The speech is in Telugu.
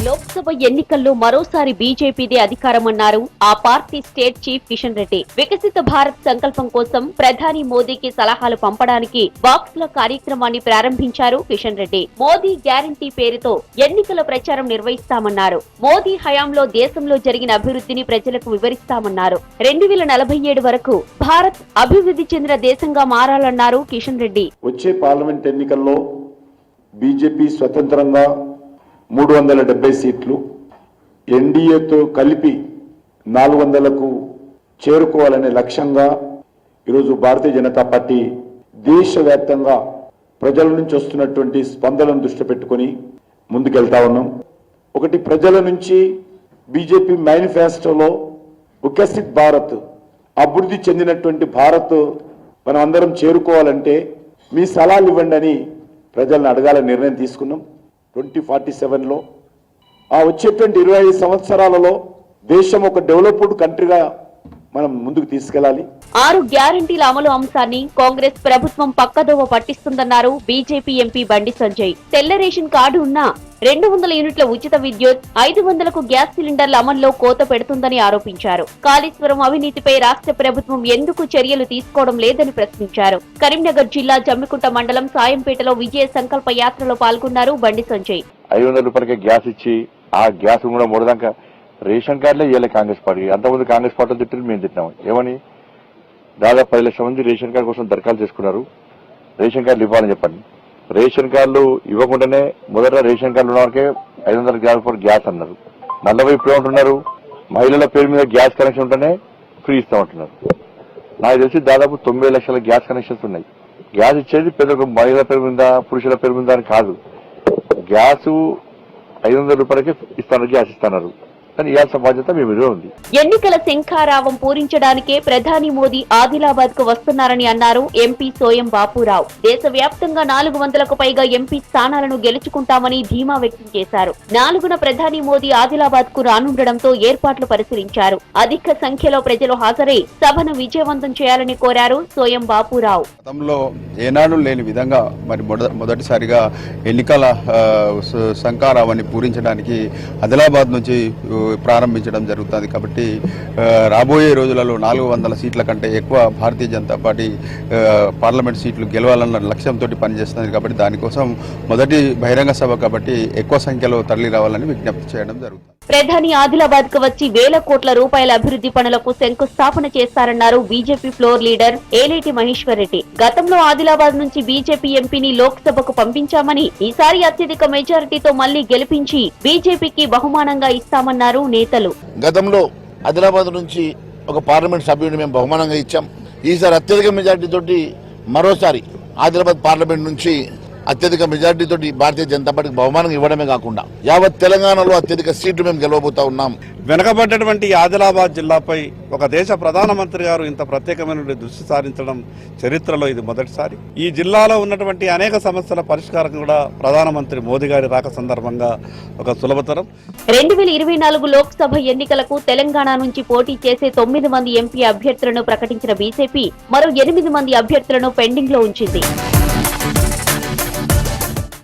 లోక్సభ ఎన్నికల్లో మరోసారి బీజేపీదే అధికారమన్నారు ఆ party state chief Kishan Reddy. వికసిత భారత్ సంకల్పం కోసం ప్రధాని మోదీకి సలహాలు పంపడానికి బాక్స్ లో కార్యక్రమాన్ని ప్రారంభించారు కిషన్ రెడ్డి. మోదీ గ్యారంటీ పేరుతో ఎన్నికల ప్రచారం నిర్వహిస్తామన్నారు. మోదీ హయాంలో దేశంలో జరిగిన అభివృద్ధిని ప్రజలకు వివరిస్తామన్నారు. 2047 వరకు భారత్ అభివృద్ధి చెందిన దేశంగా మారాలన్నారు కిషన్ రెడ్డి. వచ్చే పార్లమెంట్ ఎన్నికల్లో బీజేపీ స్వతంత్రంగా 370 సీట్లు, ఎన్డీఏతో కలిపి 400కు చేరుకోవాలనే లక్ష్యంగా ఈరోజు భారతీయ జనతా పార్టీ దేశవ్యాప్తంగా ప్రజల నుంచి వస్తున్నటువంటి స్పందనను దృష్టి పెట్టుకొని ముందుకెళ్తా ఉన్నాం. ఒకటి, ప్రజల నుంచి బీజేపీ మేనిఫెస్టోలో వికసిత్ భారత్, అభివృద్ధి చెందినటువంటి భారత్ మనం అందరం చేరుకోవాలంటే మీ సలహాలు ఇవ్వండి అని ప్రజలను అడగాలని నిర్ణయం తీసుకున్నాం. 2047లో ఆ వచ్చేటువంటి 25 సంవత్సరాలలో దేశం ఒక డెవలప్డ్ కంట్రీగా మనం ముందుకు తీసుకెళ్లాలి. 6 గ్యారంటీల అమలు అంశాన్ని కాంగ్రెస్ ప్రభుత్వం పక్కదోవ పట్టిస్తుందన్నారు బీజేపీ ఎంపీ బండి సంజయ్. తెల్ల రేషన్ కార్డు ఉన్నా 200 యూనిట్ల ఉచిత విద్యుత్, 500కు గ్యాస్ సిలిండర్ల అమల్లో కోత పెడుతుందని ఆరోపించారు. కాళేశ్వరం అవినీతిపై రాష్ట్ర ప్రభుత్వం ఎందుకు చర్యలు తీసుకోవడం లేదని ప్రశ్నించారు. కరీంనగర్ జిల్లా జమ్మికుంట మండలం సాయంపేటలో విజయ సంకల్ప యాత్రలో పాల్గొన్నారు బండి సంజయ్. 500 రూపాయలకి గ్యాస్ ఇచ్చి ఆ గ్యాస్ కూడా మూడదాకా రేషన్ కార్డులే ఇవ్వాలి కాంగ్రెస్ పార్టీ. అంతకుముందు కాంగ్రెస్ పార్టీలు తిట్టి మేము తిట్టినాం. ఏమని దాదాపు 10 లక్షల మంది రేషన్ కార్డు కోసం దరఖాస్తు చేసుకున్నారు. రేషన్ కార్డులు ఇవ్వాలని చెప్పండి. రేషన్ కార్డులు ఇవ్వకుండానే మొదట రేషన్ కార్డులు ఉన్న వరకే 500 గ్యాస్ అన్నారు. మళ్ళీ ఇప్పుడు ఏమంటున్నారు, మహిళల పేరు మీద గ్యాస్ కనెక్షన్ ఉంటేనే ఫ్రీ ఇస్తామంటున్నారు. నాకు తెలిసి దాదాపు 9 లక్షల గ్యాస్ కనెక్షన్స్ ఉన్నాయి. గ్యాస్ ఇచ్చేది పెద్ద మహిళల పేరు మీద, పురుషుల పేరు మీద అని కాదు. గ్యాస్ 500 రూపాయలకే ఇస్తాను, గ్యాస్ ఇస్తున్నారు. ఎన్నికల శంఖారావం పూరించడానికే ప్రధాని మోదీ ఆదిలాబాద్ కు వస్తున్నారని అన్నారు ఎంపీ సోయం బాపురావు. దేశవ్యాప్తంగా 400కు పైగా ఎంపీ స్థానాలను గెలుచుకుంటామని ధీమా వ్యక్తం చేశారు. 4న ప్రధాని మోదీ ఆదిలాబాద్ కు రానుండడంతో ఏర్పాట్లు పరిశీలించారు. అధిక సంఖ్యలో ప్రజలు హాజరై సభను విజయవంతం చేయాలని కోరారు సోయం బాపురావు. గతంలో ఏనాడు లేని విధంగా మరి మొదటిసారిగా ఎన్నికల శంఖారావాన్ని పూరించడానికి ఆదిలాబాద్ నుంచి ప్రారంభించడం జరుగుతుంది. కాబట్టి రాబోయే రోజులలో 400 సీట్ల కంటే ఎక్కువ భారతీయ జనతా పార్టీ పార్లమెంట్ సీట్లు గెలవాలన్న లక్ష్యంతో పనిచేస్తుంది. కాబట్టి దానికోసం మొదటి బహిరంగ సభ కాబట్టి ఎక్కువ సంఖ్యలో తరలి రావాలని విజ్ఞప్తి చేయడం జరుగుతుంది. ప్రధాని ఆదిలాబాద్ కు వచ్చి వేల కోట్ల రూపాయల అభివృద్ధి పనులకు శంకుస్థాపన చేస్తారన్నారు BJP floor leader Aleti Maheshwar Reddy. గతంలో ఆదిలాబాద్ నుంచి బీజేపీ ఎంపీని లోక్సభకు పంపించామని, ఈసారి అత్యధిక మెజారిటీతో మళ్లీ గెలిపించి బీజేపీకి బహుమానంగా ఇస్తామన్నారు నేతలు. గతంలో ఆదిలాబాద్ నుంచి ఒక పార్లమెంట్ సభ్యుడిని మేము బహుమానంగా ఇచ్చాం. ఈసారి అత్యధిక మెజార్టీ తోటి మరోసారి ఆదిలాబాద్ పార్లమెంట్ నుంచి అత్యధిక మెజార్టీ తోటి భారతీయ జనతా పార్టీకి బహుమానం ఇవ్వడమే కాకుండా యావత్ తెలంగాణలో అత్యధిక సీట్లు మేము గెలవబోతా ఉన్నాం. వెనుకబడ్డటువంటి ఆదిలాబాద్ జిల్లాపై ఒక దేశ ప్రధానమంత్రి గారు ఇంత ప్రత్యేకమైన దృష్టి సారించడం చరిత్రలో ఇది మొదటిసారి. ఈ జిల్లాలో ఉన్నటువంటి అనేక సమస్యల పరిష్కారం కూడా ప్రధానమంత్రి మోదీ గారి రాక సందర్భంగా ఒక సులభతరం. 2024 లోక్సభ ఎన్నికలకు తెలంగాణ నుంచి పోటీ చేసే 9 మంది ఎంపీ అభ్యర్థులను ప్రకటించిన బీజేపీ మరో 8 మంది అభ్యర్థులను పెండింగ్ లో ఉంచింది.